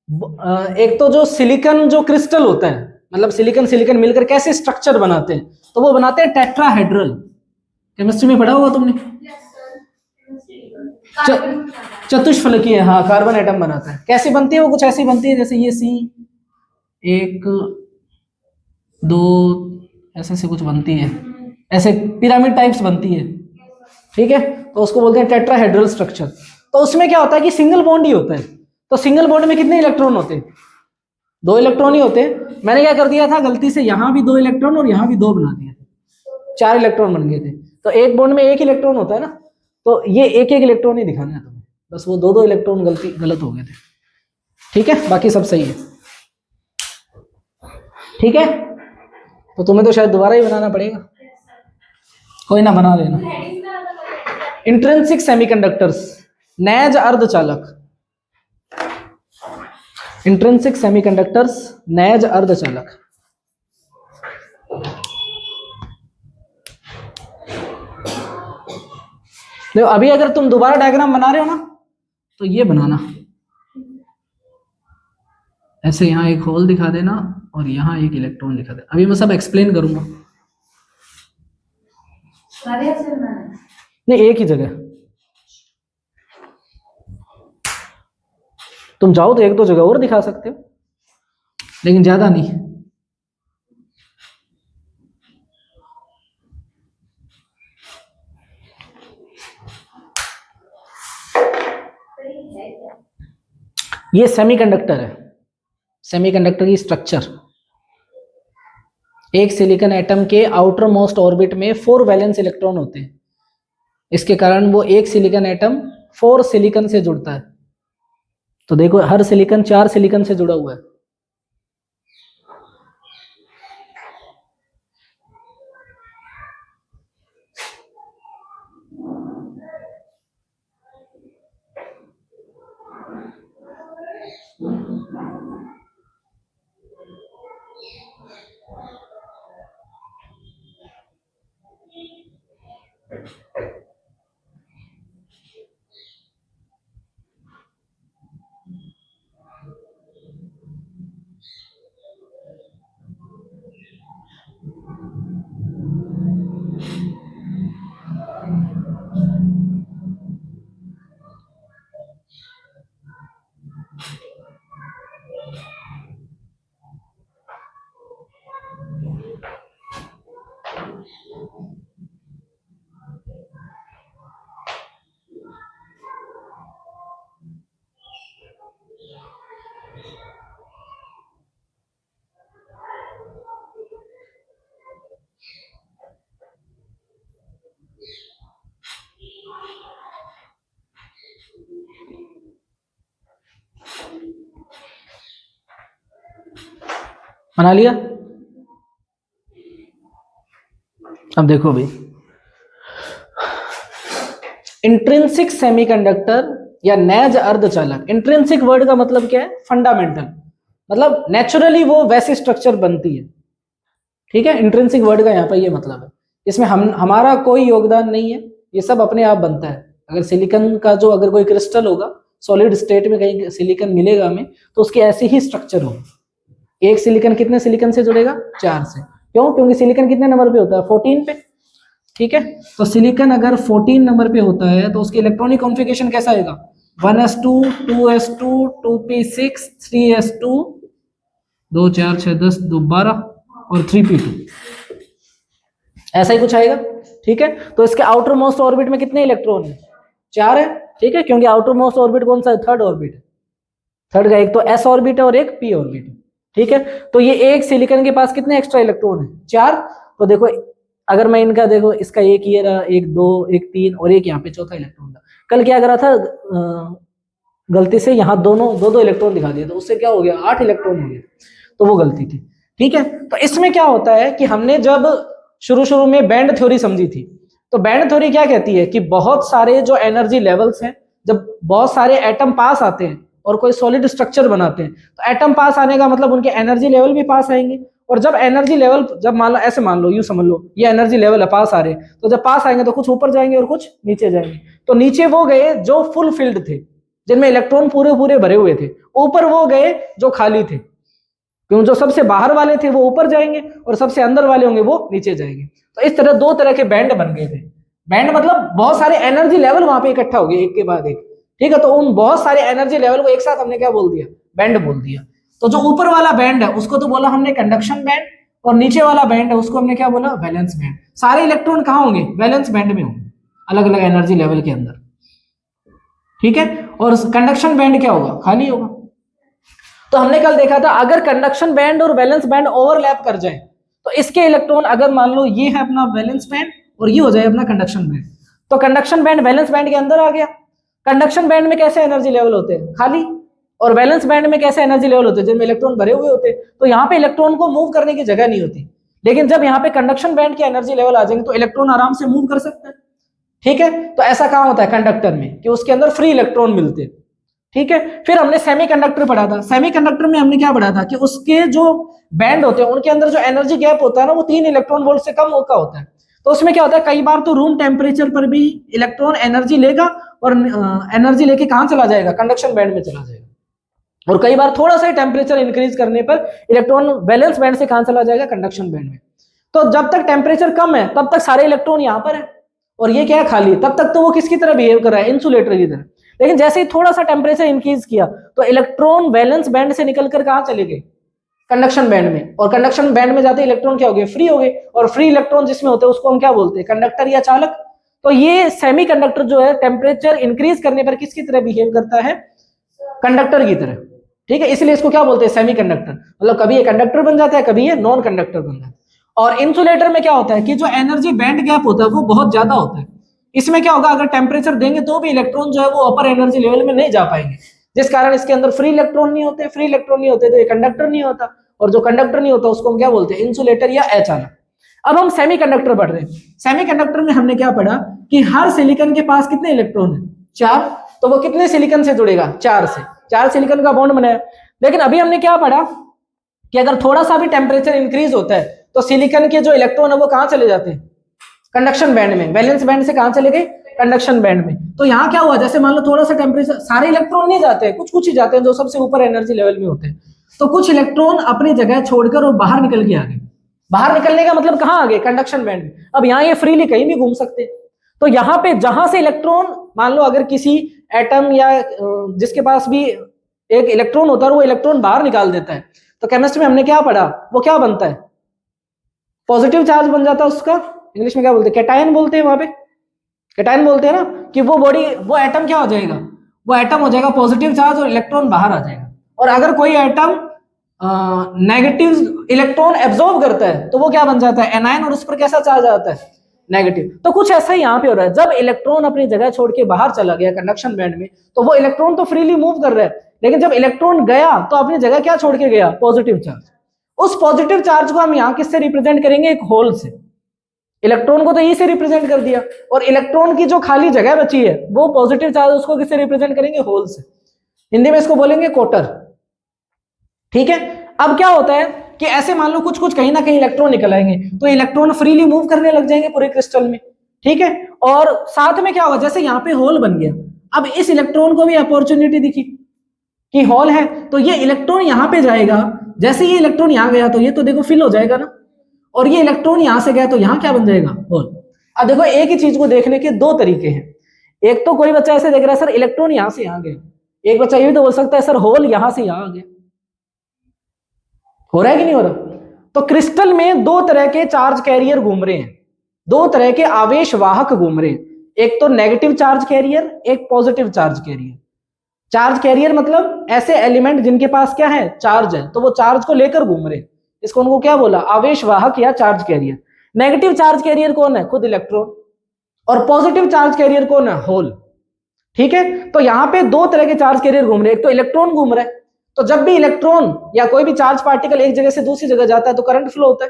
एक तो जो सिलिकॉन जो क्रिस्टल होता है, मतलब सिलिकॉन सिलिकॉन मिलकर कैसे स्ट्रक्चर बनाते हैं, तो वो बनाते हैं टेट्राहेड्रल। केमिस्ट्री में पढ़ा होगा तुमने। चतुष्फलकीय, हाँ, कार्बन एटम बनाता है। कैसे बनती है वो? कुछ ऐसी बनती है जैसे ये सी, एक दो, ऐसे से कुछ बनती है, ऐसे पिरामिड टाइप्स बनती है, ठीक है। तो उसको बोलते हैं टेट्राहेड्रल स्ट्रक्चर। तो उसमें क्या होता है कि सिंगल बॉन्ड ही होता है। तो सिंगल बॉन्ड में कितने इलेक्ट्रॉन होते हैं? 2 इलेक्ट्रॉन ही होते हैं। मैंने क्या कर दिया था गलती से, यहां भी 2 इलेक्ट्रॉन और यहां भी 2 बना दिए थे, 4 इलेक्ट्रॉन बन गए थे। तो एक बॉन्ड में एक इलेक्ट्रॉन होता है ना, तो ये एक एक इलेक्ट्रॉन ही दिखाना है तुम्हें, बस वो 2 इलेक्ट्रॉन गलत हो गए थे, ठीक है, बाकी सब सही है, ठीक है। तो तुम्हें तो शायद दोबारा ही बनाना पड़ेगा, कोई ना, बना लेना। इंट्रिंसिक सेमीकंडक्टर्स, नैज अर्धचालक। इंट्रिंसिक सेमीकंडक्टर्स, नैज अर्धचालक। देखो अभी अगर तुम दोबारा डायग्राम बना रहे हो ना, तो ये बनाना ऐसे, यहां एक होल दिखा देना और यहां एक इलेक्ट्रॉन दिखा देना। अभी मैं सब एक्सप्लेन करूंगा, नहीं एक ही जगह। तुम चाहो तो एक दो जगह और दिखा सकते हो, लेकिन ज्यादा नहीं। ये सेमीकंडक्टर है, सेमीकंडक्टर की स्ट्रक्चर। एक सिलिकॉन एटम के आउटर मोस्ट ऑर्बिट में 4 वैलेंस इलेक्ट्रॉन होते हैं। इसके कारण वो एक सिलिकॉन एटम 4 सिलिकॉन से जुड़ता है। तो देखो हर सिलिकॉन 4 सिलिकॉन से जुड़ा हुआ है। बना लिया? अब देखो भाई, इंट्रिंसिक सेमीकंडक्टर या नैज अर्धचालक। इंट्रिंसिक वर्ड का मतलब क्या है? फंडामेंटल, मतलब नेचुरली वो वैसे स्ट्रक्चर बनती है, ठीक है। इंट्रिंसिक वर्ड का यहाँ पर ये मतलब है, इसमें हमारा कोई योगदान नहीं है, ये सब अपने आप बनता है। अगर सिलिकॉन का जो अगर कोई क्रिस्टल होगा, सॉलिड स्टेट में कहीं सिलिकॉन मिलेगा हमें, तो उसकी ऐसी ही स्ट्रक्चर होगी। एक सिलिकॉन कितने सिलिकॉन से जुड़ेगा? 4 से। क्यों? क्योंकि सिलिकॉन कितने नंबर पे होता है? 14 पे, ठीक है। तो सिलिकॉन अगर 14 नंबर पे होता है तो उसकी इलेक्ट्रॉनिक कॉन्फ़िगरेशन कैसा आएगा? 1s2 2s2 2p6 3s2 2 4 6 10 2 12 और 3p2, ऐसा ही कुछ आएगा, ठीक है। तो इसके आउटर मोस्ट ऑर्बिट में कितने इलेक्ट्रॉन है? 4 है, ठीक है, क्योंकि आउटर मोस्ट ऑर्बिट कौन सा है? थर्ड ऑर्बिट है। थर्ड का एक तो s ऑर्बिट है और एक p ऑर्बिट है, ठीक है। तो ये एक सिलिकॉन के पास कितने एक्स्ट्रा इलेक्ट्रॉन है? 4। तो देखो अगर मैं इनका देखो, इसका एक ये रहा, एक 2 एक 3 और एक यहाँ पे चौथा इलेक्ट्रॉन था। कल क्या करा था, गलती से यहाँ दोनों 2 इलेक्ट्रॉन दिखा दिया, तो उससे क्या हो गया? 8 इलेक्ट्रॉन हो गया, तो वो गलती थी, ठीक है। तो इसमें क्या होता है कि हमने जब शुरू में बैंड थ्योरी समझी थी, तो बैंड थ्योरी क्या कहती है कि बहुत सारे जो एनर्जी लेवल्स हैं, जब बहुत सारे एटम पास आते हैं और कोई सॉलिड स्ट्रक्चर बनाते हैं, तो एटम पास आने का मतलब उनके एनर्जी लेवल भी पास आएंगे। और जब एनर्जी लेवल, जब मान लो ऐसे, मान लो यूं समझ लो, ये एनर्जी लेवल है, पास आ रहे हैं, तो जब पास आएंगे तो कुछ ऊपर जाएंगे और कुछ नीचे जाएंगे। तो नीचे वो गए जो फुल फील्ड थे, जिनमें इलेक्ट्रॉन पूरे पूरे भरे हुए थे, ऊपर वो गए जो खाली थे, क्योंकि जो सबसे बाहर वाले थे वो ऊपर जाएंगे और सबसे अंदर वाले होंगे वो नीचे जाएंगे। तो इस तरह दो तरह के बैंड बन गए थे। बैंड मतलब बहुत सारे एनर्जी लेवल वहां पे इकट्ठा हो गए एक के बाद एक, ठीक है। तो उन बहुत सारे एनर्जी लेवल को एक साथ हमने क्या बोल दिया, बैंड बोल दिया। तो जो ऊपर वाला बैंड है उसको तो बोला हमने कंडक्शन बैंड, और नीचे वाला बैंड है उसको हमने क्या बोला, वैलेंस बैंड। सारे इलेक्ट्रॉन कहाँ होंगे, वैलेंस बैंड में होंगे, अलग अलग एनर्जी लेवल के अंदर, ठीक है। और कंडक्शन बैंड क्या होगा, खाली होगा। तो हमने कल देखा था अगर कंडक्शन बैंड और वैलेंस बैंड ओवरलैप कर जाए तो इसके इलेक्ट्रॉन, अगर मान लो ये है अपना वैलेंस बैंड और ये हो जाए अपना कंडक्शन बैंड, तो कंडक्शन बैंड वैलेंस बैंड के अंदर आ गया। कंडक्शन बैंड में कैसे एनर्जी लेवल होते हैं, खाली, और वैलेंस बैंड में कैसे एनर्जी लेवल होते हैं, जिनमें इलेक्ट्रॉन भरे हुए होते हैं। तो यहाँ पे इलेक्ट्रॉन को मूव करने की जगह नहीं होती, लेकिन जब यहाँ पे कंडक्शन बैंड की एनर्जी लेवल आ जाएंगे तो इलेक्ट्रॉन आराम से मूव कर सकते हैं, ठीक है। तो ऐसा कहाँ होता है कंडक्टर में, कि उसके अंदर फ्री इलेक्ट्रॉन मिलते हैं, ठीक है। फिर हमने सेमीकंडक्टर पढ़ा था। सेमीकंडक्टर में हमने क्या पढ़ा था कि उसके जो बैंड होते हैं उनके अंदर जो एनर्जी गैप होता है ना, वो 3 इलेक्ट्रॉन वोल्ट से कम का होता है। तो उसमें क्या होता है, कई बार तो रूम टेम्परेचर पर भी इलेक्ट्रॉन एनर्जी लेगा और एनर्जी लेके कहां चला जाएगा, कंडक्शन बैंड में चला जाएगा। और कई बार थोड़ा सा टेम्परेचर इंक्रीज करने पर इलेक्ट्रॉन वैलेंस बैंड से कहां चला जाएगा, कंडक्शन बैंड में। तो जब तक टेम्परेचर कम है तब तक सारे इलेक्ट्रॉन यहां पर है और ये क्या है, खाली, तब तक तो वो किसकी तरह बिहेव कर रहा है, इंसुलेटर की तरह। लेकिन जैसे ही थोड़ा सा टेम्परेचर इंक्रीज किया तो इलेक्ट्रॉन वैलेंस बैंड से निकलकर कहां चले गए, कंडक्शन बैंड में। और कंडक्शन बैंड में जाते इलेक्ट्रॉन क्या हो गए, फ्री हो गए। और फ्री इलेक्ट्रॉन जिसमें होते हैं उसको हम क्या बोलते हैं, कंडक्टर या चालक। तो ये सेमीकंडक्टर जो है टेम्परेचर इंक्रीज करने पर किसकी तरह बिहेव करता है, कंडक्टर की तरह, ठीक है। इसलिए इसको क्या बोलते हैं, सेमीकंडक्टर। मतलब कभी ये कंडक्टर बन जाता है, कभी ये नॉन कंडक्टर बन जाता है। और इंसुलेटर में क्या होता है कि जो एनर्जी बैंड गैप होता है वो बहुत ज्यादा होता है। इसमें क्या होगा, अगर टेम्परेचर देंगे तो भी इलेक्ट्रॉन जो है वो अपर एनर्जी लेवल में नहीं जा पाएंगे, जिस कारण इसके अंदर फ्री इलेक्ट्रॉन नहीं होते। फ्री इलेक्ट्रॉन नहीं होते तो ये कंडक्टर नहीं होता, और जो कंडक्टर नहीं होता उसको हम क्या बोलते हैं, इंसुलेटर या अचालक। अब हम सेमीकंडक्टर पढ़ रहे हैं। सेमीकंडक्टर में हमने क्या पढ़ा कि हर सिलिकॉन के पास कितने इलेक्ट्रॉन है, 4। तो वो कितने सिलिकॉन से जुड़ेगा, 4 से। 4 सिलिकॉन का बॉन्ड बनाया। लेकिन अभी हमने क्या पढ़ा कि अगर थोड़ा सा भी टेम्परेचर इंक्रीज होता है तो सिलिकॉन के जो इलेक्ट्रॉन है वो कहां चले जाते हैं, कंडक्शन बैंड में। वैलेंस बैंड से कहां चले गए, कंडक्शन बैंड में। तो यहाँ क्या हुआ, जैसे मान लो थोड़ा सा टेम्परेचर, सारे इलेक्ट्रॉन नहीं जाते हैं, कुछ कुछ ही जाते हैं जो सबसे ऊपर एनर्जी लेवल में होते हैं। तो कुछ इलेक्ट्रॉन अपनी जगह छोड़कर और बाहर निकल के आ गए। बाहर निकलने का मतलब कहां आ गए, कंडक्शन बैंड में। अब यहाँ ये फ्रीली कहीं भी घूम सकते हैं। तो यहाँ पे जहां से इलेक्ट्रॉन, मान लो अगर किसी एटम या जिसके पास भी एक इलेक्ट्रॉन होता है वो इलेक्ट्रॉन बाहर निकाल देता है, तो केमिस्ट्री में हमने क्या पढ़ा, वो क्या बनता है, पॉजिटिव चार्ज बन जाता है उसका। इंग्लिश में क्या बोलते हैं, कैटायन बोलते हैं। वहां पे कैटायन बोलते हैं ना, कि वो बॉडी, वो एटम क्या हो जाएगा, वो एटम हो जाएगा पॉजिटिव चार्ज और इलेक्ट्रॉन बाहर आ जाएगा। और अगर कोई एटम नेगेटिव इलेक्ट्रॉन एब्जॉर्ब करता है तो वो क्या बन जाता है, एनायन, और उस पर कैसा चार्ज आता है, नेगेटिव। तो कुछ ऐसा ही यहाँ पे हो रहा है। जब इलेक्ट्रॉन अपनी जगह छोड़ के बाहर चला गया कंडक्शन बैंड में, तो वो इलेक्ट्रॉन तो फ्रीली मूव कर रहा है, लेकिन जब इलेक्ट्रॉन गया तो अपनी जगह क्या छोड़ के गया, पॉजिटिव चार्ज। उस पॉजिटिव चार्ज को हम यहाँ किससे रिप्रेजेंट करेंगे, एक होल से। इलेक्ट्रॉन को तो ई से रिप्रेजेंट कर दिया, और इलेक्ट्रॉन की जो खाली जगह बची है वो पॉजिटिव चार्ज, उसको किससे रिप्रेजेंट करेंगे, होल से। हिंदी में इसको बोलेंगे कोटर, ठीक है। अब क्या होता है कि ऐसे मान लो कुछ कुछ कहीं ना कहीं इलेक्ट्रॉन निकल आएंगे, तो इलेक्ट्रॉन फ्रीली मूव करने लग जाएंगे पूरे क्रिस्टल में, ठीक है। और साथ में क्या होगा, जैसे यहाँ पे होल बन गया, अब इस इलेक्ट्रॉन को भी अपॉर्चुनिटी दिखी कि होल है, तो ये इलेक्ट्रॉन यहाँ पे जाएगा। जैसे ये इलेक्ट्रॉन यहाँ गया तो ये तो देखो फिल हो जाएगा ना, और ये इलेक्ट्रॉन यहां से गया तो यहाँ क्या बन जाएगा, होल। अब देखो एक ही चीज को देखने के दो तरीके हैं। एक तो कोई बच्चा ऐसे देख रहा है, सर इलेक्ट्रॉन यहां से यहां गया। एक बच्चा ये भी तो बोल सकता है, सर होल यहां से यहां आ गया। हो रहा है कि नहीं हो रहा। तो क्रिस्टल में दो तरह के चार्ज कैरियर घूम रहे हैं, दो तरह के आवेश वाहक घूम रहे हैं। एक तो नेगेटिव चार्ज कैरियर, एक positive charge carrier. Charge carrier मतलब ऐसे एलिमेंट जिनके पास क्या है, चार्ज है, तो वो चार्ज को लेकर घूम रहे हैं, इसको उनको क्या बोला, आवेश वाहक या charge carrier. Negative charge carrier कौन है, खुद इलेक्ट्रॉन। और पॉजिटिव चार्ज कैरियर कौन है, होल, ठीक है। तो यहाँ पे दो तरह के चार्ज कैरियर घूम रहे हैं। एक तो इलेक्ट्रॉन घूम रहा है, तो जब भी इलेक्ट्रॉन या कोई भी चार्ज पार्टिकल एक जगह से दूसरी जगह जाता है तो करंट फ्लो होता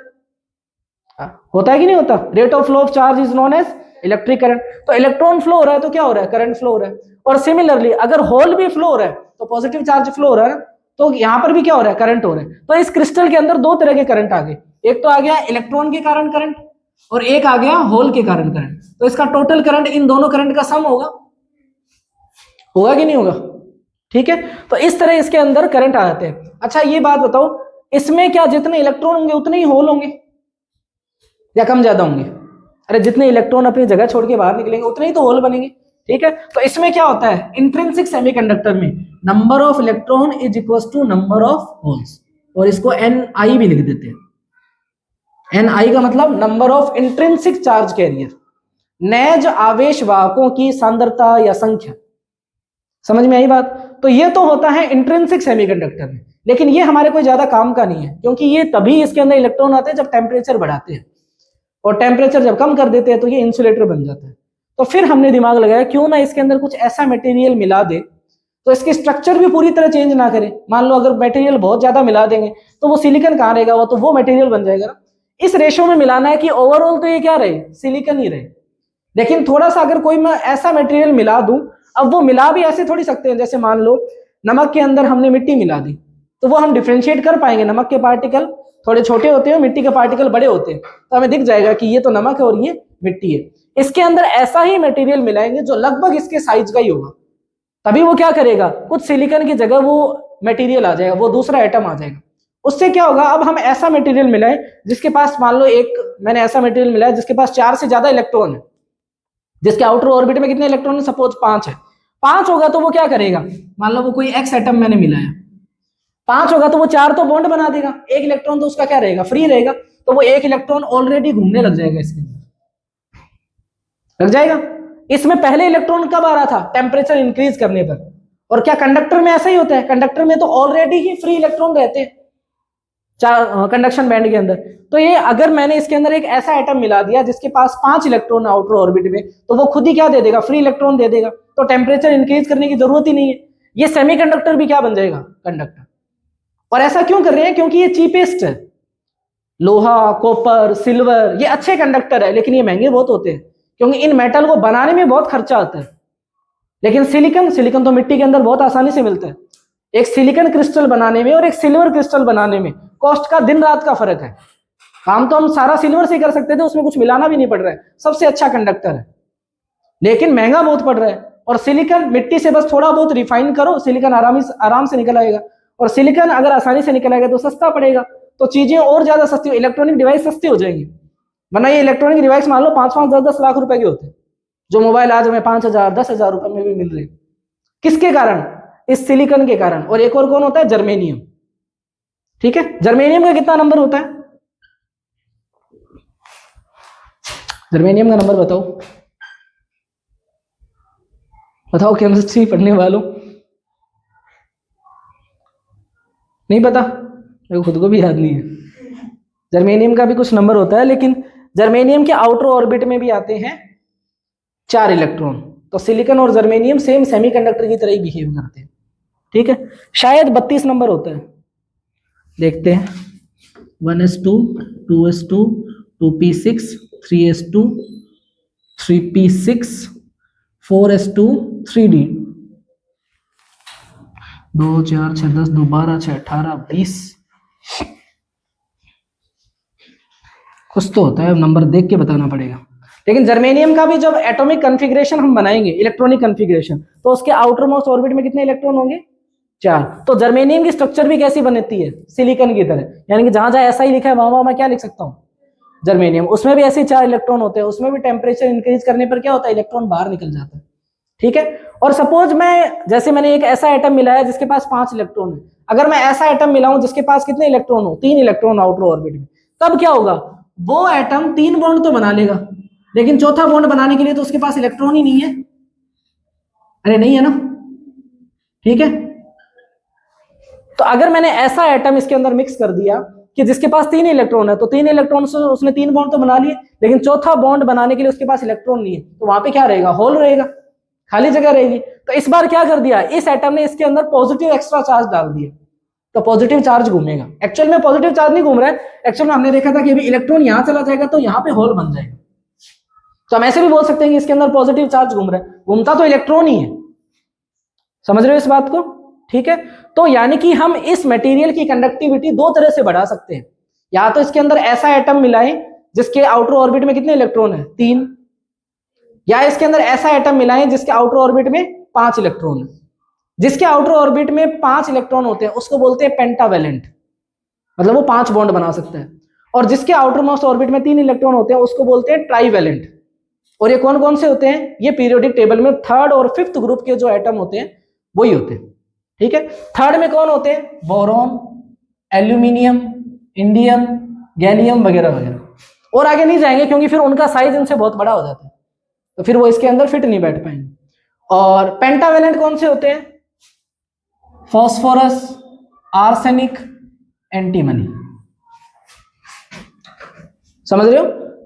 है कि नहीं होता। Rate of flow of charge is known as electric current. तो इलेक्ट्रॉन फ्लो हो रहा है तो क्या हो रहा है, करंट फ्लो हो रहा है। और सिमिलरली अगर होल भी फ्लो हो रहा है तो पॉजिटिव चार्ज फ्लो हो रहा है, तो यहाँ पर भी क्या हो रहा है, करंट हो रहा है। तो इस क्रिस्टल के अंदर दो तरह के करंट आ गए, एक तो आ गया इलेक्ट्रॉन के कारण करंट, और एक आ गया होल के कारण करंट। तो इसका टोटल करंट इन दोनों करंट का सम होगा कि नहीं होगा। ठीक है, तो इस तरह इसके अंदर करंट आ जाते हैं। अच्छा ये बात बताओ, इसमें क्या जितने इलेक्ट्रॉन होंगे उतने ही होल होंगे या कम ज्यादा होंगे? अरे जितने इलेक्ट्रॉन अपनी जगह छोड़ के बाहर निकलेंगे उतने ही तो होल बनेंगे। ठीक है, तो इसमें क्या होता है, इंट्रिंसिक सेमीकंडक्टर में number of electron is equal to number of holes, और इसको Ni भी लिख देते हैं। Ni का मतलब number of intrinsic charge carrier, नैज आवेश वाहकों की सांद्रता या संख्या। समझ में आई बात? तो ये तो होता है इंट्रिंसिक सेमीकंडक्टर में, लेकिन ये हमारे कोई ज्यादा काम का नहीं है, क्योंकि ये तभी इसके अंदर इलेक्ट्रॉन आते हैं जब टेम्परेचर बढ़ाते हैं, और टेम्परेचर जब कम कर देते हैं तो ये इंसुलेटर बन जाता है। तो फिर हमने दिमाग लगाया क्यों ना इसके अंदर कुछ ऐसा मटेरियल मिला दे तो इसकी स्ट्रक्चर भी पूरी तरह चेंज ना करे। मान लो अगर मटेरियल बहुत ज्यादा मिला देंगे तो वो सिलिकॉन कहाँ रहेगा, वो तो वो मटेरियल बन जाएगा ना। इस रेशो में मिलाना है कि ओवरऑल तो ये क्या रहे, सिलिकॉन ही रहे, लेकिन थोड़ा सा अगर कोई मैं ऐसा मटेरियल मिला दूं, अब वो मिला भी ऐसे थोड़ी सकते हैं, जैसे मान लो नमक के अंदर हमने मिट्टी मिला दी, तो वो हम डिफ्रेंशिएट कर पाएंगे, नमक के पार्टिकल थोड़े छोटे होते हैं, मिट्टी के पार्टिकल बड़े होते हैं, तो हमें दिख जाएगा कि ये तो नमक है और ये मिट्टी है। इसके अंदर ऐसा ही मटेरियल मिलाएंगे जो लगभग इसके साइज का ही होगा, तभी वो क्या करेगा, कुछ सिलिकॉन की जगह वो मटेरियल आ जाएगा, वो दूसरा एटम आ जाएगा। उससे क्या होगा, अब हम ऐसा मटेरियल मिलाएं जिसके पास, मान लो मैंने ऐसा मटेरियल मिलाया जिसके पास 4 से ज्यादा इलेक्ट्रॉन है, जिसके आउटर ऑर्बिट में कितने इलेक्ट्रॉन है, सपोज 5 है, 5 होगा तो वो क्या करेगा, मान लो वो कोई एक्स एटम मैंने मिलाया, 5 होगा तो वो 4 तो बॉन्ड बना देगा, 1 इलेक्ट्रॉन तो उसका क्या रहेगा, फ्री रहेगा, तो वो 1 इलेक्ट्रॉन ऑलरेडी घूमने लग जाएगा, इसके अंदर लग जाएगा। इसमें पहले इलेक्ट्रॉन कब आ रहा था, टेम्परेचर इंक्रीज करने पर। और क्या कंडक्टर में ऐसा ही होता है, कंडक्टर में तो ऑलरेडी ही फ्री इलेक्ट्रॉन रहते हैं कंडक्शन बैंड के अंदर। तो ये अगर मैंने इसके अंदर एक ऐसा एटम मिला दिया जिसके पास 5 इलेक्ट्रॉन आउटर ऑर्बिट में, तो वो खुद ही क्या दे देगा, फ्री इलेक्ट्रॉन दे देगा, तो टेम्परेचर इंक्रीज करने की जरूरत ही नहीं है। ये सेमीकंडक्टर भी क्या बन जाएगा, कंडक्टर। और ऐसा क्यों कर रहे हैं, क्योंकि ये चीपेस्ट है, लोहा, कॉपर, सिल्वर, ये अच्छे कंडक्टर है, लेकिन ये महंगे बहुत होते हैं, क्योंकि इन मेटल को बनाने में बहुत खर्चा आता है। लेकिन सिलिकॉन तो मिट्टी के अंदर बहुत आसानी से मिलता है। एक सिलिकॉन क्रिस्टल बनाने में और एक सिल्वर क्रिस्टल बनाने में कॉस्ट का दिन रात का फर्क है। काम तो हम सारा सिल्वर से कर सकते थे, उसमें कुछ मिलाना भी नहीं पड़ रहा है, सबसे अच्छा कंडक्टर है, लेकिन महंगा बहुत पड़ रहा है। और सिलिकॉन मिट्टी से बस थोड़ा बहुत रिफाइन करो, सिलिकॉन आराम से निकल आएगा, और सिलिकॉन अगर आसानी से निकल आएगा तो सस्ता पड़ेगा, तो चीजें और ज्यादा सस्ती, इलेक्ट्रॉनिक डिवाइस सस्ती हो जाएंगी। वरना ये इलेक्ट्रॉनिक डिवाइस मान लो 5-5, 10-10 लाख रुपए के होते हैं, जो मोबाइल आज हमें 5,000, 10,000 रुपए में भी मिल रहे हैं। किसके कारण, इस सिलिकॉन के कारण। और एक और कौन होता है, जर्मेनियम। ठीक है, जर्मेनियम का कितना नंबर होता है, जर्मेनियम का नंबर बताओ, बताओ केमिस्ट्री पढ़ने वालों, नहीं पता, मेरे को खुद को भी याद नहीं है। जर्मेनियम का भी कुछ नंबर होता है, लेकिन जर्मेनियम के आउटर ऑर्बिट में भी आते हैं 4 इलेक्ट्रॉन। तो सिलिकॉन और जर्मेनियम सेम सेमीकंडक्टर की तरह ही बिहेव करते हैं। ठीक है, शायद 32 नंबर होता है, देखते हैं। 1s2, 2s2, 2p6, 3s2, 3p6, 4s2, 3d, 2 4 6 10 2 12 6 18 20, कुछ तो होता है, नंबर देख के बताना पड़ेगा। लेकिन जर्मेनियम का भी जब एटॉमिक कॉन्फ़िगरेशन हम बनाएंगे, इलेक्ट्रॉनिक कॉन्फ़िगरेशन, तो उसके आउटर मोस्ट ऑर्बिट में कितने इलेक्ट्रॉन होंगे, 4। तो जर्मेनियम की स्ट्रक्चर भी कैसी बनती है, सिलिकॉन की तरह, यानी कि जहां जहां ऐसा ही लिखा है वहां मैं क्या लिख सकता हूँ, जर्मेनियम। उसमें भी ऐसे 4 इलेक्ट्रॉन होते हैं, उसमें भी टेम्परेचर इंक्रीज करने पर क्या होता है, इलेक्ट्रॉन बाहर निकल जाता है। ठीक है, और सपोज जैसे मैंने एक ऐसा एटम मिलाया जिसके पास 5 इलेक्ट्रॉन है, अगर मैं ऐसा एटम मिलाऊं जिसके पास कितने इलेक्ट्रॉन हो, 3 इलेक्ट्रॉन आउटर ऑर्बिट में, तब क्या होगा, वो एटम 3 बॉन्ड तो बना लेगा, लेकिन चौथा बॉन्ड बनाने के लिए तो उसके पास इलेक्ट्रॉन ही नहीं है। अरे नहीं है ना, ठीक है। तो अगर मैंने ऐसा एटम इसके अंदर मिक्स कर दिया कि जिसके पास 3 इलेक्ट्रॉन है, तो 3 इलेक्ट्रॉन से उसने 3 बॉन्ड तो बना लिए, लेकिन चौथा बॉन्ड बनाने के लिए उसके पास इलेक्ट्रॉन नहीं है, तो वहां पे क्या रहेगा, होल रहेगा, खाली जगह रहेगी। तो इस बार क्या कर दिया, इस एटम ने इसके अंदर पॉजिटिव एक्स्ट्रा चार्ज डाल दिया, तो पॉजिटिव चार्ज घूमेगा। एक्चुअल में पॉजिटिव चार्ज नहीं घूम रहा है, एक्चुअल में हमने देखा था कि अभी इलेक्ट्रॉन यहां चला जाएगा तो यहाँ पे होल बन जाएगा। तो हम ऐसे भी बोल सकते हैं कि इसके अंदर पॉजिटिव चार्ज घूम रहा है, घूमता तो इलेक्ट्रॉन ही है। समझ रहे हो इस बात को, ठीक है। तो यानी कि हम इस मटेरियल की कंडक्टिविटी 2 तरह से बढ़ा सकते हैं, या तो इसके अंदर ऐसा एटम मिलाएं जिसके आउटर ऑर्बिट में कितने इलेक्ट्रॉन है, 3, या इसके अंदर ऐसा एटम मिलाएं जिसके आउटर ऑर्बिट में 5 इलेक्ट्रॉन है। जिसके आउटर ऑर्बिट में 5 इलेक्ट्रॉन होते हैं उसको बोलते हैं पेंटावेलेंट, मतलब वो 5 बॉन्ड बना सकता है। और जिसके आउटर मोस्ट ऑर्बिट में 3 इलेक्ट्रॉन होते हैं उसको बोलते हैं ट्राईवेलेंट। और ये कौन कौन से होते हैं? ये पीरियोडिक टेबल में 3rd और 5th ग्रुप के जो एटम होते हैं वही होते हैं। ठीक है, 3rd में कौन होते हैं? बोरॉन, एल्यूमिनियम, इंडियम, गैलियम वगैरह वगैरह। और आगे नहीं जाएंगे क्योंकि फिर उनका साइज इनसे बहुत बड़ा हो जाता है, तो फिर वो इसके अंदर फिट नहीं बैठ पाएंगे। और पेंटावेलेंट कौन से होते हैं? Phosphorus, arsenic, antimony. समझ रहे हो?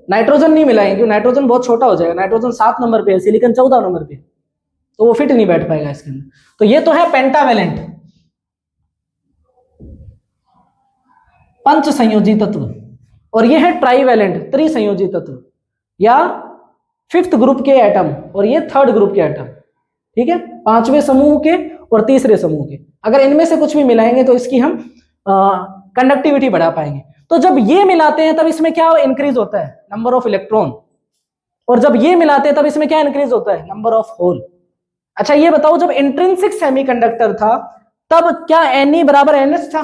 नाइट्रोजन नहीं मिलाएंगे क्योंकि नाइट्रोजन बहुत छोटा हो जाएगा, नाइट्रोजन 7 नंबर पे है, सिलिकॉन 14 नंबर पे, तो वो फिट नहीं बैठ पाएगा इसके अंदर। तो ये तो है पेंटावेलेंट, पंच संयोजी तत्व। और ये है ट्राईवेलेंट, त्रिसंयोजी तत्व या 5th ग्रुप के एटम, और ये 3rd ग्रुप के एटम। ठीक है, 5वें समूह के और तीसरे समूह के। अगर इनमें से कुछ भी मिलाएंगे तो इसकी हम कंडक्टिविटी बढ़ा पाएंगे। तो जब ये मिलाते हैं तब इसमें क्या इंक्रीज होता है? Number of electron. और जब ये मिलाते हैं तब इसमें क्या इंक्रीज होता है? Number of hole. अच्छा ये बताओ, जब इंट्रिंसिक सेमीकंडक्टर था तब क्या Ne बराबर NH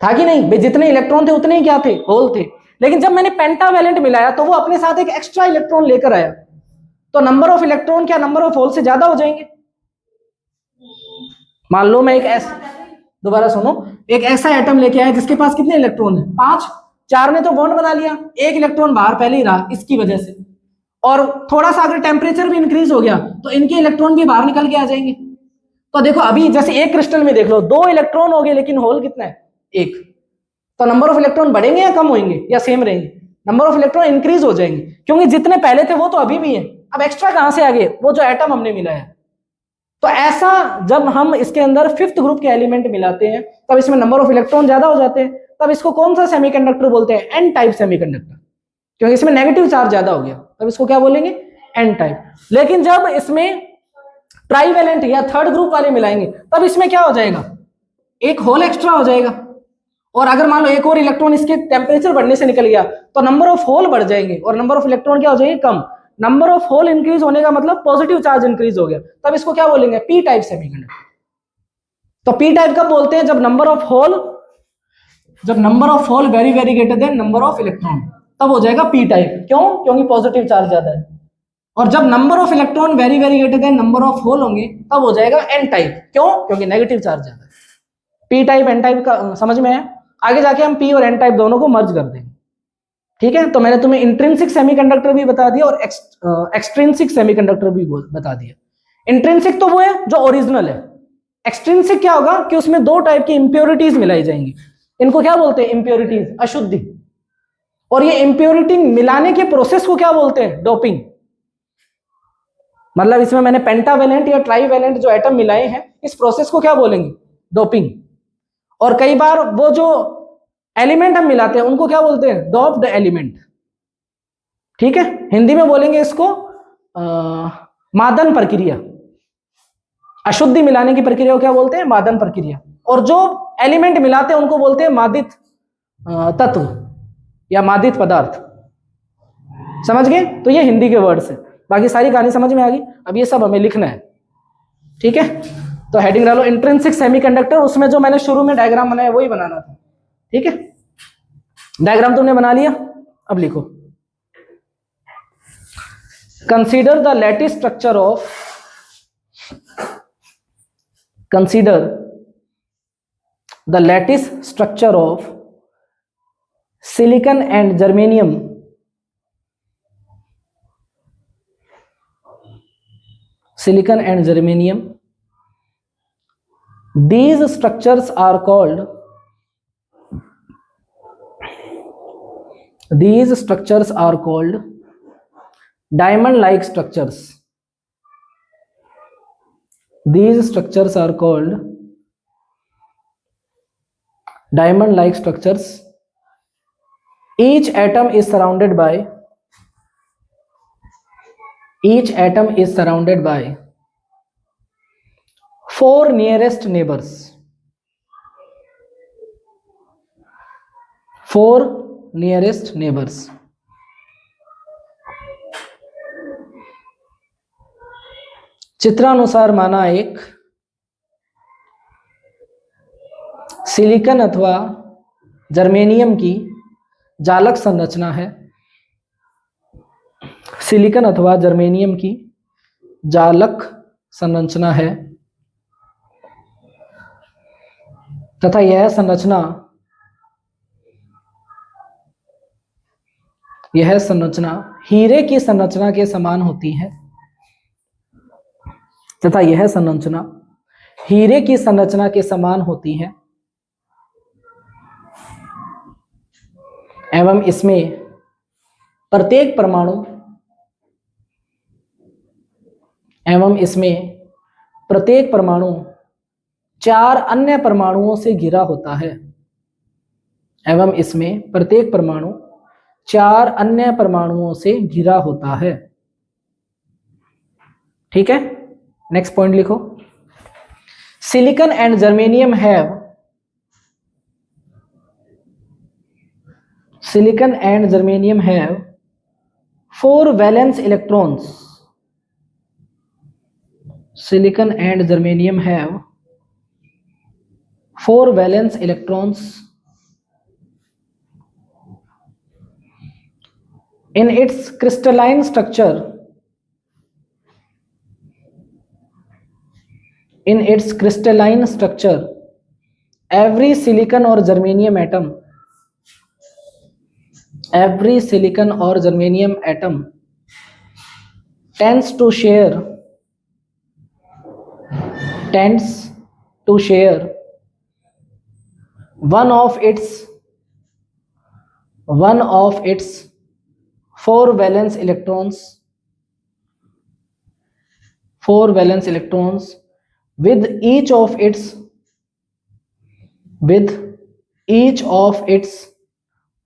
था कि नहीं? भाई जितने इलेक्ट्रॉन थे उतने ही क्या थे? होल थे। लेकिन जब मैंने पेंटावेलेंट मिलाया तो वो अपने साथ एक एक्स्ट्रा इलेक्ट्रॉन लेकर आया, तो नंबर ऑफ इलेक्ट्रॉन क्या नंबर ऑफ होल से ज्यादा हो जाएंगे? मान लो मैं एक ऐसा, दोबारा सुनो, एक ऐसा एटम लेके आया जिसके पास कितने इलेक्ट्रॉन है? 5। 4 ने तो बॉन्ड बना लिया, एक इलेक्ट्रॉन बाहर पहले ही रहा इसकी वजह से, और थोड़ा सा अगर टेम्परेचर भी इंक्रीज हो गया तो इनके इलेक्ट्रॉन भी बाहर निकल के आ जाएंगे। तो देखो अभी जैसे एक क्रिस्टल में देख लो 2 इलेक्ट्रॉन हो गए लेकिन होल कितना है? 1। तो नंबर ऑफ इलेक्ट्रॉन बढ़ेंगे या कम होंगे या सेम रहेंगे? नंबर ऑफ इलेक्ट्रॉन इंक्रीज हो जाएंगे, क्योंकि जितने पहले थे वो तो अभी भी है, अब एक्स्ट्रा कहां से आ गए? वो जो एटम हमने मिलाया। तो ऐसा जब हम इसके अंदर 5th ग्रुप के एलिमेंट मिलाते हैं तब इसमें नंबर ऑफ इलेक्ट्रॉन ज्यादा हो जाते हैं, तब इसको कौन सा सेमीकंडक्टर बोलते हैं? एन टाइप सेमीकंडक्टर, क्योंकि इसमें नेगेटिव चार्ज ज्यादा हो गया, तब इसको क्या बोलेंगे? N type. लेकिन जब इसमें ट्राईवेलेंट या 3rd ग्रुप वाले मिलाएंगे तब इसमें क्या हो जाएगा? एक होल एक्स्ट्रा हो जाएगा, और अगर मान लो एक और इलेक्ट्रॉन इसके टेम्परेचर बढ़ने से निकल गया तो नंबर ऑफ होल बढ़ जाएंगे और नंबर ऑफ इलेक्ट्रॉन क्या हो जाएंगे? कम। नंबर ऑफ होल इंक्रीज होने का मतलब पॉजिटिव चार्ज इंक्रीज हो गया, तब इसको क्या बोलेंगे? P type semiconductor. तो पी टाइप कब बोलते हैं? जब number of hole very very greater than number of electron, तब हो जाएगा पी टाइप। क्यों? क्योंकि पॉजिटिव चार्ज ज्यादा है। और जब number of electron very very greater than number of hole होंगे तब हो जाएगा एन टाइप। क्यों? क्योंकि नेगेटिव चार्ज ज्यादा है। पी टाइप एन टाइप का समझ में है? आगे जाके हम पी और एन टाइप दोनों को मर्ज कर देंगे। ठीक है, तो मैंने तुम्हें इंट्रिंसिक सेमीकंडक्टर भी बता दिया और एक्सट्रिंसिक सेमीकंडक्टर भी बता दिया। इंट्रिंसिक तो वो है जो ओरिजिनल है, एक्सट्रिंसिक क्या होगा कि उसमें 2 टाइप की इंप्योरिटीज मिलाई जाएंगी। इनको क्या बोलते हैं? इंप्योरिटीज, अशुद्धि। और ये इंप्योरिटी मिलाने के प्रोसेस को क्या बोलते हैं? डोपिंग। मतलब इसमें मैंने पेंटावेलेंट या ट्राईवेलेंट जो एटम मिलाए हैं इस प्रोसेस को क्या बोलेंगे? डोपिंग। और कई बार वो जो एलिमेंट हम मिलाते हैं उनको क्या बोलते हैं? Doped element. ठीक है, हिंदी में बोलेंगे इसको मादन प्रक्रिया। अशुद्धि मिलाने की प्रक्रिया को क्या बोलते हैं? मादन प्रक्रिया। और जो एलिमेंट मिलाते हैं उनको बोलते हैं मादित तत्व या मादित पदार्थ। समझ गए? तो ये हिंदी के वर्ड्स है, बाकी सारी कहानी समझ में आ गई। अब ये सब हमें लिखना है। ठीक है, तो हेडिंग डालो इंट्रिंसिक सेमीकंडक्टर, उसमें जो मैंने शुरू में डायग्राम बनाया वही बनाना था। ठीक है, डायग्राम तुमने बना लिया, अब लिखो consider the lattice structure of silicon and germanium these structures are called diamond like structures. These structures are called diamond like structures. Each atom is surrounded by 4 nearest neighbors. 4 nearest neighbors. चित्रानुसार माना एक silicon अथवा germanium की जालक संरचना है। Silicon अथवा germanium की जालक संरचना है तथा यह संरचना हीरे की संरचना के समान होती है तथा यह संरचना हीरे की संरचना के समान होती है एवं इसमें प्रत्येक परमाणु 4 अन्य परमाणुओं से घिरा होता है एवं इसमें प्रत्येक परमाणु 4 अन्य परमाणुओं से घिरा होता है। ठीक है, नेक्स्ट पॉइंट लिखो। Silicon and germanium have four valence electrons. Silicon and germanium have 4 valence electrons in its crystalline structure. Every silicon or germanium atom tends to share one of its 4 valence electrons with each of its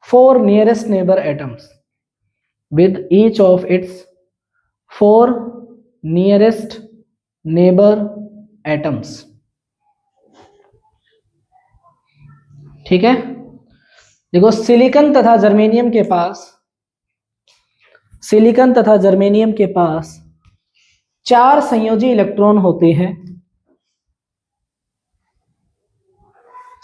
4 nearest neighbor atoms. ठीक है, देखो silicon तथा germanium के पास 4 संयोजी electron होते हैं।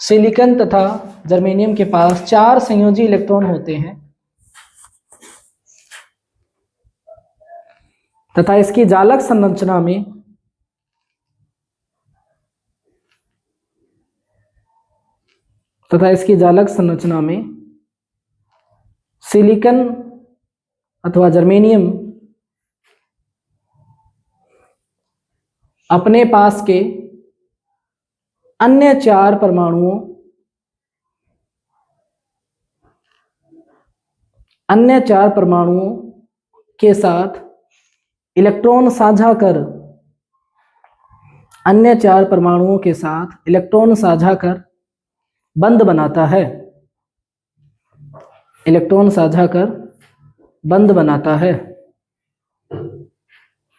Silicon तथा germanium के पास 4 संयोजी इलेक्ट्रॉन होते हैं तथा इसकी जालक संरचना में सिलिकॉन अथवा जर्मेनियम अपने पास के अन्य 4 परमाणुओं के साथ इलेक्ट्रॉन साझा कर बंध बनाता है।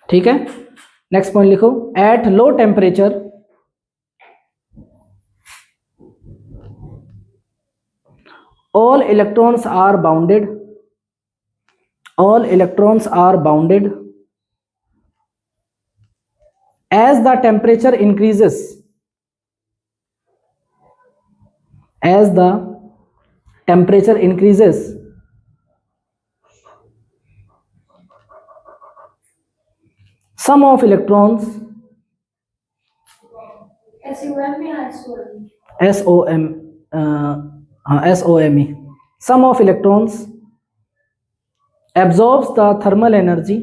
ठीक है, नेक्स्ट पॉइंट लिखो। At low temperature all electrons are bounded as the temperature increases some of electrons SOMe some of electrons absorbs the thermal energy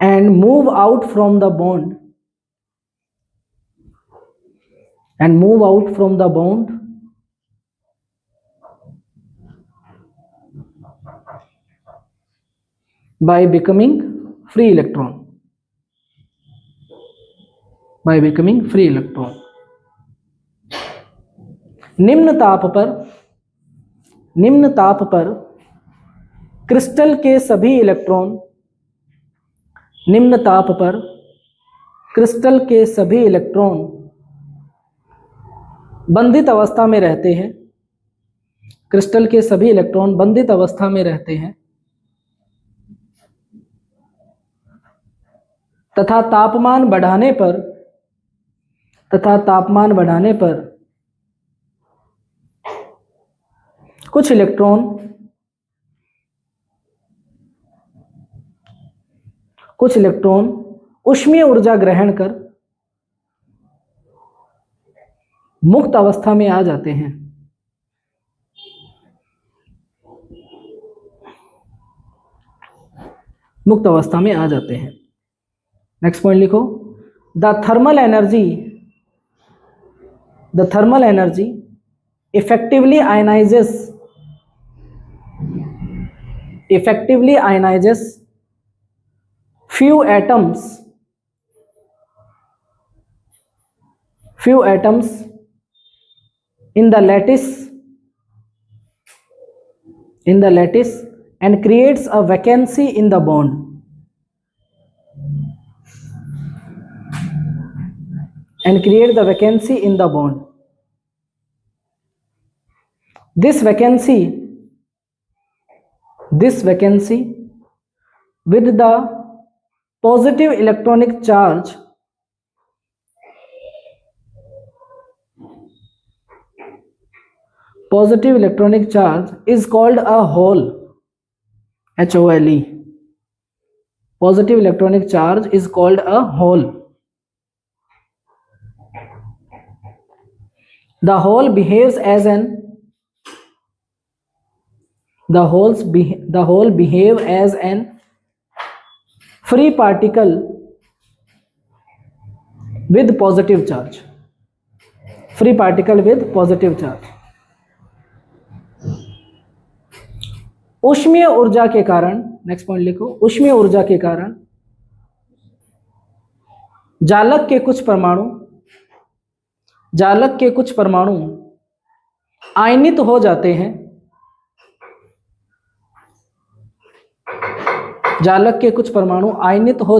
and move out from the bond by becoming free electron निम्न ताप पर crystal के सभी electron बंधित अवस्था में रहते हैं। तथा तापमान बढ़ाने पर कुछ इलेक्ट्रॉन ऊष्मीय ऊर्जा ग्रहण कर मुक्त अवस्था में आ जाते हैं। मुक्त अवस्था में आ जाते हैं। नेक्स्ट पॉइंट लिखो, the thermal energy effectively ionizes few atoms in the lattice and creates a vacancy in the bond. This vacancy with the positive electronic charge is called a hole. HOLE. Positive electronic charge is called a hole. The hole behaves as an free particle with positive charge. ऊष्मीय ऊर्जा के कारण, next point लिखो, ऊष्मीय ऊर्जा के कारण जालक के कुछ परमाणु आयनित हो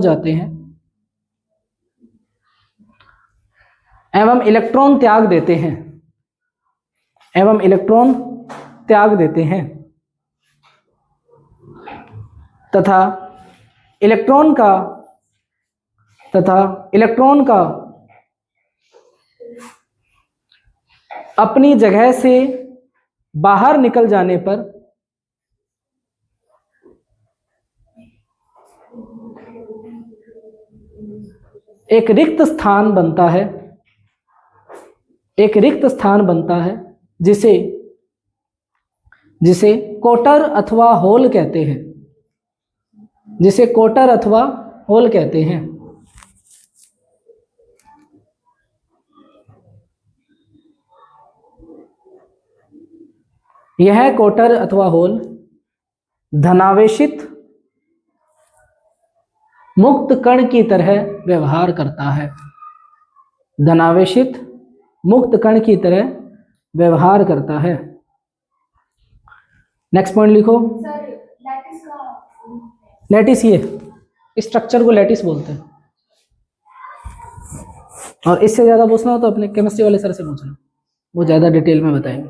जाते हैं। एवं इलेक्ट्रॉन त्याग देते हैं तथा इलेक्ट्रॉन का अपनी जगह से बाहर निकल जाने पर एक रिक्त स्थान बनता है जिसे कोटर अथवा होल कहते हैं। यह कोटर अथवा होल धनावेशित मुक्त कण की तरह व्यवहार करता है। नेक्स्ट पॉइंट लिखो, लैटिस, ये स्ट्रक्चर को लैटिस बोलते हैं। और इससे ज्यादा पूछना हो तो अपने केमिस्ट्री वाले सर से पूछना, वो ज्यादा डिटेल में बताएंगे।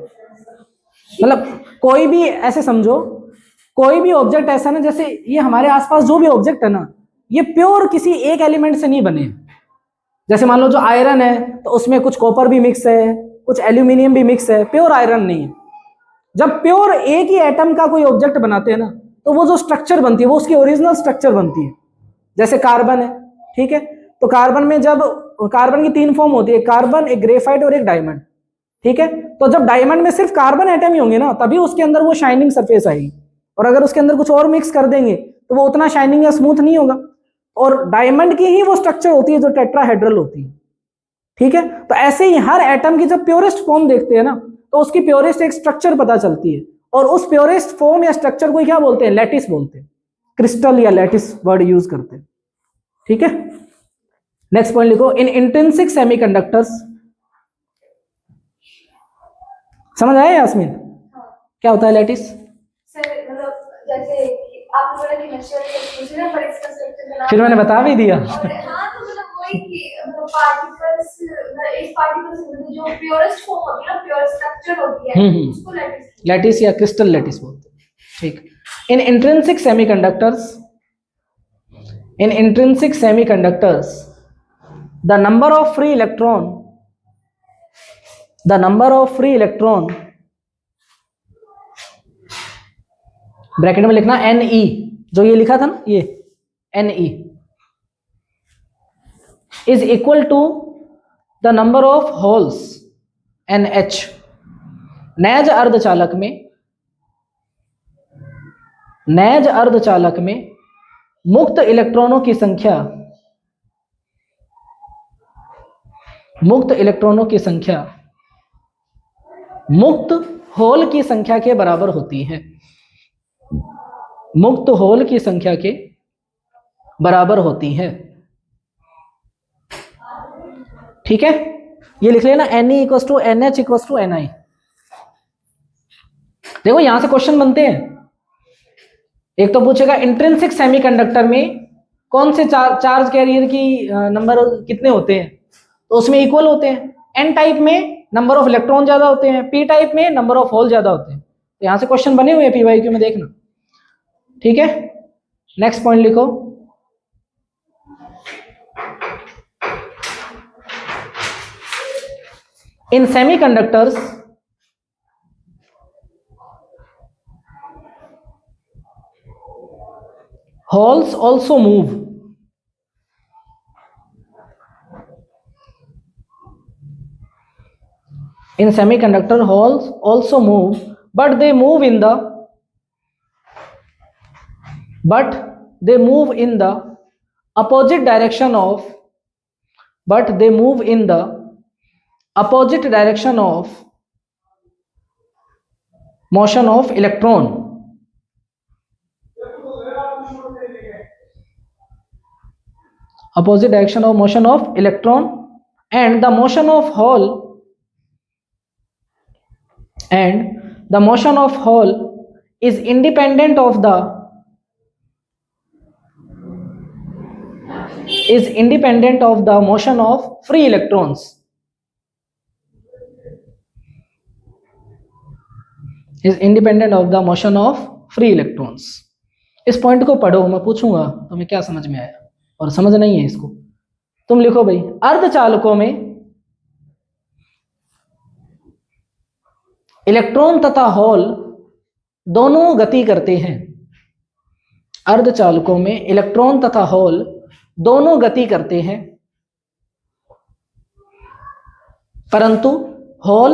मतलब कोई भी ऐसे समझो, कोई भी ऑब्जेक्ट ऐसा ना, जैसे ये हमारे आसपास जो भी ऑब्जेक्ट है ना, ये प्योर किसी एक एलिमेंट से नहीं बने। जैसे मान लो जो आयरन है तो उसमें कुछ कॉपर भी मिक्स है, कुछ एल्यूमिनियम भी मिक्स है, प्योर आयरन नहीं है। जब प्योर एक ही एटम का कोई ऑब्जेक्ट बनाते हैं ना, तो वो जो स्ट्रक्चर बनती है वो उसकी ओरिजिनल स्ट्रक्चर बनती है। जैसे कार्बन है, ठीक है, तो कार्बन में जब कार्बन की 3 फॉर्म होती है, कार्बन, एक ग्रेफाइट और एक डायमंड, ठीक है। तो जब डायमंड में सिर्फ कार्बन एटम ही होंगे ना, तभी उसके अंदर वो शाइनिंग सरफेस आएगी। और अगर उसके अंदर कुछ और मिक्स कर देंगे तो वो उतना शाइनिंग या स्मूथ नहीं होगा। और डायमंड की ही वो स्ट्रक्चर होती है जो टेट्राहेड्रल होती है, ठीक है। तो ऐसे ही हर एटम की जब प्योरेस्ट फॉर्म देखते हैं ना, तो उसकी प्योरेस्ट एक स्ट्रक्चर पता चलती है, और उस प्योरेस्ट फॉर्म या स्ट्रक्चर को क्या बोलते हैं? लैटिस बोलते हैं। क्रिस्टल या लैटिस वर्ड यूज करते हैं, ठीक है। नेक्स्ट पॉइंट लिखो, इन इंट्रिंसिक सेमीकंडक्टर्स, समझ आया यास्मीन? क्या होता है लैटिस? जैसे आपने बोला कि नेचुरल पर इसका स्ट्रक्चर फिर मैंने बता भी दिया। हां, तो मतलब वही कि मतलब पार्टिकल्स, इस पार्टिकल्स में जो प्योरेस्ट फॉर्म होती है ना, प्योर स्ट्रक्चर होती है, उसको लैटिस या क्रिस्टल लैटिस बोलते हैं, ठीक। इन intrinsic semiconductors In intrinsic semiconductors, the number of free electron bracket में लिखना Ne, जो ये लिखा था ना, ये Ne is equal to the number of holes NH. नैज अर्धचालक में मुक्त इलेक्ट्रॉनों की संख्या मुक्त होल की संख्या के बराबर होती है। मुक्त होल की संख्या के बराबर होती है। ठीक है, ये लिख लेना Ne equals to NH equals to Ni। देखो यहां से क्वेश्चन बनते हैं। एक तो पूछेगा इंट्रिंसिक सेमीकंडक्टर में कौन से चार्ज कैरियर की नंबर कितने होते हैं, तो उसमें इक्वल होते हैं। एन टाइप में नंबर ऑफ इलेक्ट्रॉन ज्यादा होते हैं, पी टाइप में नंबर ऑफ होल ज्यादा होते हैं। तो यहां से क्वेश्चन बने हुए हैं PYQ में, देखना। ठीक है, नेक्स्ट पॉइंट लिखो। इन semiconductors holes also move. In semiconductor, holes also move, but they move in the opposite direction of motion of electron. Opposite direction of motion of electron, and the motion of hole is independent of the motion of free electrons. इस point को पढ़ो, मैं पूछूंगा तुम्हें क्या समझ में आया और समझ नहीं है इसको तुम लिखो भाई। अर्धचालकों में इलेक्ट्रॉन तथा होल दोनों गति करते हैं। अर्धचालकों में इलेक्ट्रॉन तथा होल दोनों गति करते हैं, परंतु होल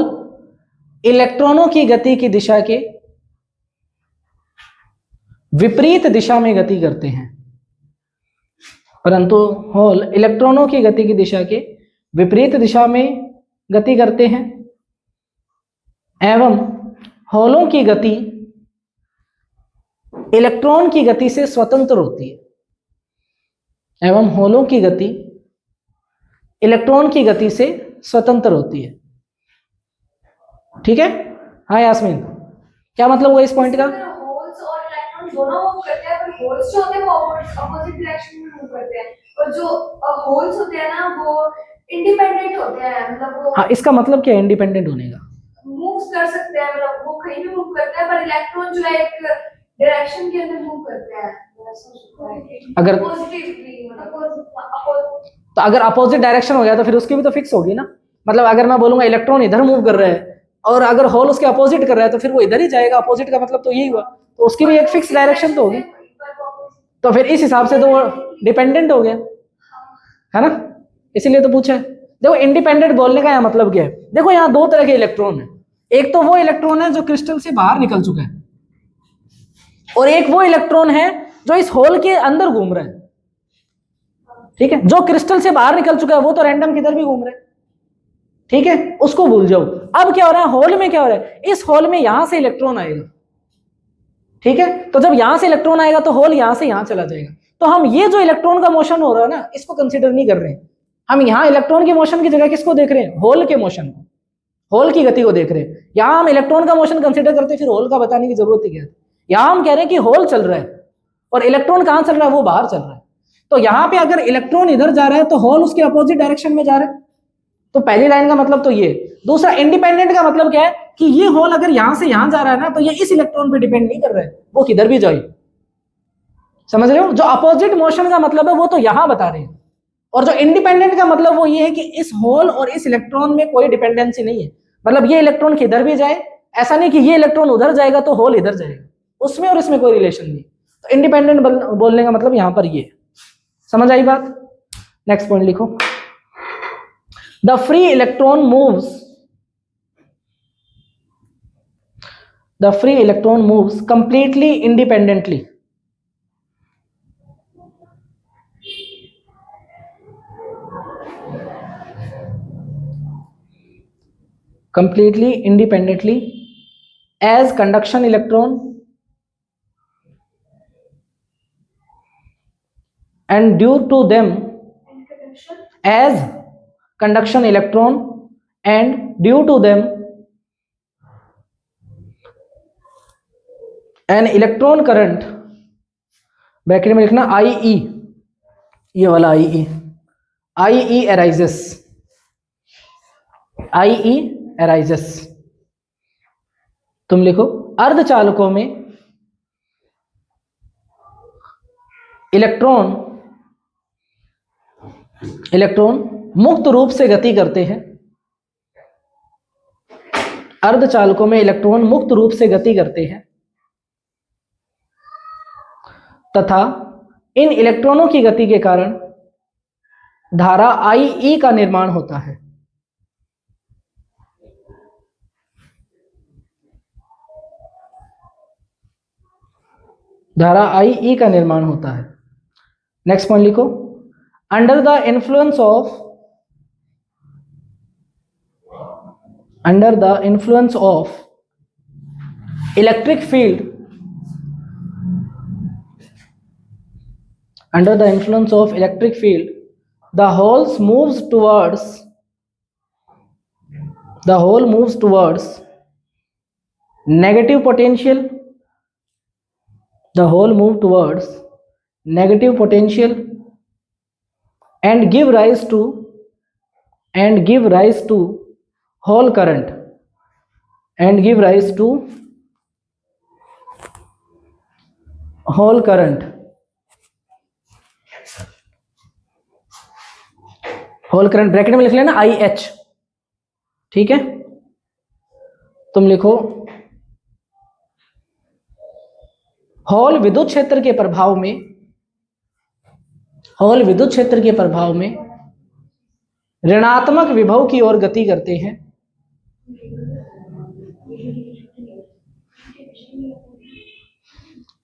इलेक्ट्रॉनों की गति की दिशा के विपरीत दिशा में गति करते हैं। परंतु होल इलेक्ट्रॉनों की गति की दिशा के विपरीत दिशा में गति करते हैं, एवं होलों की गति इलेक्ट्रॉन की गति से स्वतंत्र होती है। एवं होलों की गति इलेक्ट्रॉन की गति से स्वतंत्र होती है। ठीक है, हाँ यास्मीन, क्या मतलब हुआ इस पॉइंट का? होल्स और इलेक्ट्रॉन दोनों मूव करते हैं, पर होल्स जो होते हैं वो अपोजिट डायरेक्शन में मूव करते हैं, और जो होल्स होते हैं ना वो इंडिपेंडेंट होते हैं। मतलब वो, हाँ, इसका मतलब क्या है इंडिपेंडेंट होने का? मूव कर सकते हैं, मतलब वो कहीं भी मूव करते हैं, पर इलेक्ट्रॉन जो है एक डायरेक्शन के अंदर मूव करते हैं। अगर पॉजिटिवली, तो अगर अपोजिट डायरेक्शन हो गया तो फिर उसकी भी तो फिक्स होगी ना। मतलब अगर मैं बोलूंगा इलेक्ट्रॉन इधर मूव कर रहा है और अगर होल उसके अपोजिट कर रहा है तो फिर वो इधर ही जाएगा। अपोजिट का मतलब तो यही हुआ, तो उसकी भी एक फिक्स डायरेक्शन तो होगी। तो फिर इस हिसाब से तो वो डिपेंडेंट हो गया, है ना, इसीलिए तो पूछा है। देखो इंडिपेंडेंट बोलने का यहाँ मतलब क्या है? देखो यहाँ दो तरह के इलेक्ट्रॉन है। एक तो वो इलेक्ट्रॉन है जो क्रिस्टल से बाहर निकल चुका है, और एक वो इलेक्ट्रॉन है जो इस होल के अंदर घूम रहा है। ठीक है, जो क्रिस्टल से बाहर निकल चुका है वो तो रैंडम किधर भी घूम रहा है। ठीक है, उसको भूल जाओ। अब क्या हो रहा है होल में? क्या हो रहा है, इस होल में यहां से इलेक्ट्रॉन आएगा। ठीक है, तो जब यहां से इलेक्ट्रॉन आएगा तो होल यहां से यहां चला जाएगा। तो हम ये जो इलेक्ट्रॉन का मोशन हो रहा है ना, इसको कंसीडर नहीं कर रहे हैं। हम यहाँ इलेक्ट्रॉन के मोशन की जगह किसको देख रहे हैं? होल के मोशन को, होल की गति को देख रहे हैं। यहाँ हम इलेक्ट्रॉन का मोशन कंसीडर करते, फिर होल का बताने की जरूरत ही क्या है? यहाँ हम कह रहे हैं कि होल चल रहा है और इलेक्ट्रॉन कहाँ चल रहा है? वो बाहर चल रहा है। तो यहाँ पे अगर इलेक्ट्रॉन इधर जा रहा है तो होल उसके अपोजिट डायरेक्शन में जा रहा है। तो पहली लाइन का मतलब तो ये। दूसरा, इंडिपेंडेंट का मतलब क्या है कि ये होल अगर यहां से यहां जा रहा है ना, तो ये इस इलेक्ट्रॉन पे डिपेंड नहीं कर रहा है, वो किधर भी जाए। समझ रहे हो? जो अपोजिट मोशन का मतलब है वो तो यहां बता रहे हैं, और जो इंडिपेंडेंट का मतलब वो ये है कि इस होल और इस इलेक्ट्रॉन में कोई डिपेंडेंसी नहीं है। मतलब ये इलेक्ट्रॉन किधर भी जाए, ऐसा नहीं कि ये इलेक्ट्रॉन उधर जाएगा तो होल इधर जाएगा, उसमें और इसमें कोई रिलेशन नहीं। तो इंडिपेंडेंट बोलने का मतलब यहां पर ये। समझ आई बात? नेक्स्ट पॉइंट लिखो। The free electron moves completely independently. completely independently as conduction electron and due to them as conduction electron and due to them an electron current, bracket में लिखना IE, ये वाला IE arises। तुम लिखो अर्धचालकों में electron मुक्त रूप से गति करते हैं। अर्धचालकों में इलेक्ट्रॉन मुक्त रूप से गति करते हैं तथा इन इलेक्ट्रॉनों की गति के कारण धारा IE का निर्माण होता है। धारा IE का निर्माण होता है। नेक्स्ट पॉइंट लिखो। Under the influence of electric field, under the influence of electric field, the whole moves towards negative potential, and give rise to whole current, hole current bracket में लिख लेना IH। ठीक है, तुम लिखो होल विद्युत क्षेत्र के प्रभाव में ऋणात्मक विभव की ओर गति करते हैं।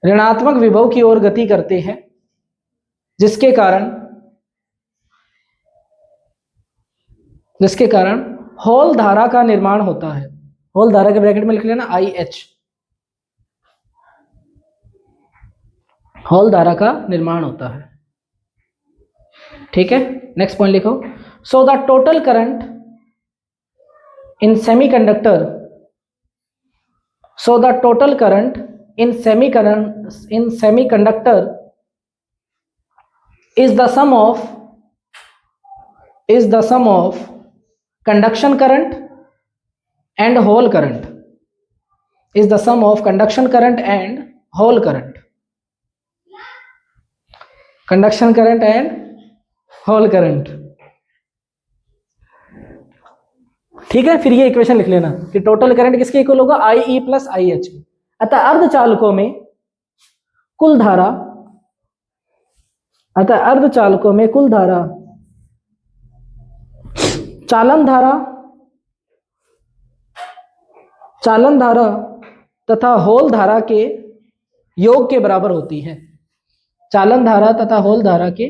ऋणात्मक विभव की ओर गति करते हैं जिसके कारण होल धारा का निर्माण होता है। होल धारा के ब्रैकेट में लिख लेना IH। होल धारा का निर्माण होता है। ठीक है, नेक्स्ट पॉइंट लिखो। So the total current in semiconductor is the sum of conduction current and whole current, conduction current and whole current। ठीक है, फिर ये इक्वेशन लिख लेना कि टोटल करंट किसके इक्वल होगा, IE प्लस IH। अतः अर्धचालकों में कुल धारा चालन धारा तथा होल धारा के योग के बराबर होती है। चालन धारा तथा होल धारा के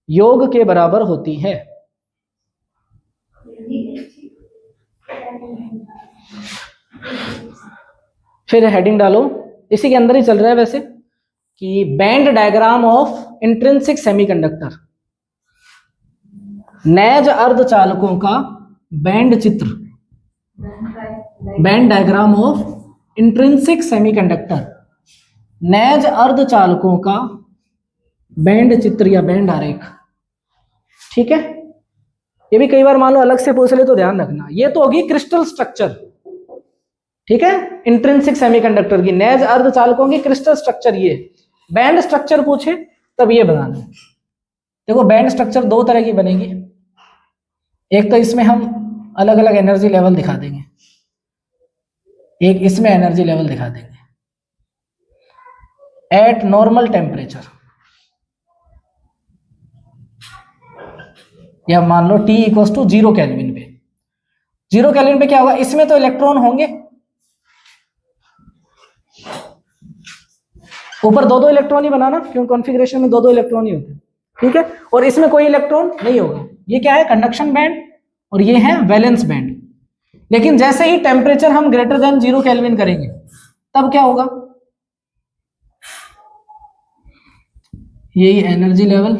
योग के बराबर होती है। फिर हेडिंग डालो, इसी के अंदर ही चल रहा है वैसे, कि band diagram of intrinsic semiconductor, नैज अर्धचालकों का बैंड चित्र, band diagram of intrinsic semiconductor, नैज अर्धचालकों का बैंड चित्र या बैंड आरेख। ठीक है, ये भी कई बार मान लो अलग से पूछ ले तो ध्यान रखना। ये तो होगी क्रिस्टल स्ट्रक्चर। ठीक है, इंट्रिंसिक सेमीकंडक्टर की, नैज अर्धचालकों की क्रिस्टल स्ट्रक्चर ये। बैंड स्ट्रक्चर पूछे तब ये बनाना है। देखो बैंड स्ट्रक्चर दो तरह की बनेगी, एक तो इसमें हम अलग अलग एनर्जी लेवल दिखा देंगे, एक इसमें एनर्जी लेवल दिखा देंगे एट नॉर्मल टेम्परेचर, या मान लो T इक्वल टू 0 केल्विन पे। 0 केल्विन पे क्या होगा, इसमें तो इलेक्ट्रॉन होंगे, ऊपर दो दो इलेक्ट्रॉन ही बनाना, क्योंकि कॉन्फ़िगरेशन में दो दो इलेक्ट्रॉन ही होते हैं, ठीक है। और इसमें कोई इलेक्ट्रॉन नहीं होगा। ये क्या है, कंडक्शन बैंड, और ये है वैलेंस बैंड। लेकिन जैसे ही टेम्परेचर हम ग्रेटर देन 0 केल्विन करेंगे तब क्या होगा, यही एनर्जी लेवल,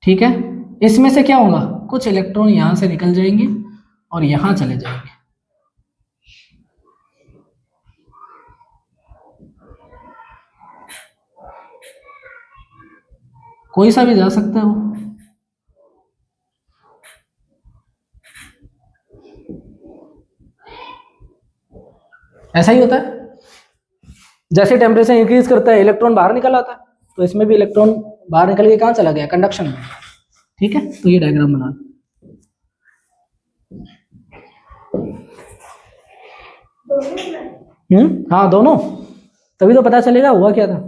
ठीक है। इसमें से क्या होगा, कुछ इलेक्ट्रॉन यहां से निकल जाएंगे और यहां चले जाएंगे, कोई सा भी जा सकता है वो। ऐसा ही होता है, जैसे टेम्परेचर इंक्रीज करता है इलेक्ट्रॉन बाहर निकल आता है, तो इसमें भी इलेक्ट्रॉन बाहर निकल के कहां चला गया, कंडक्शन में, ठीक है। तो ये डायग्राम बना, हाँ दोनों, तभी तो पता चलेगा हुआ क्या था।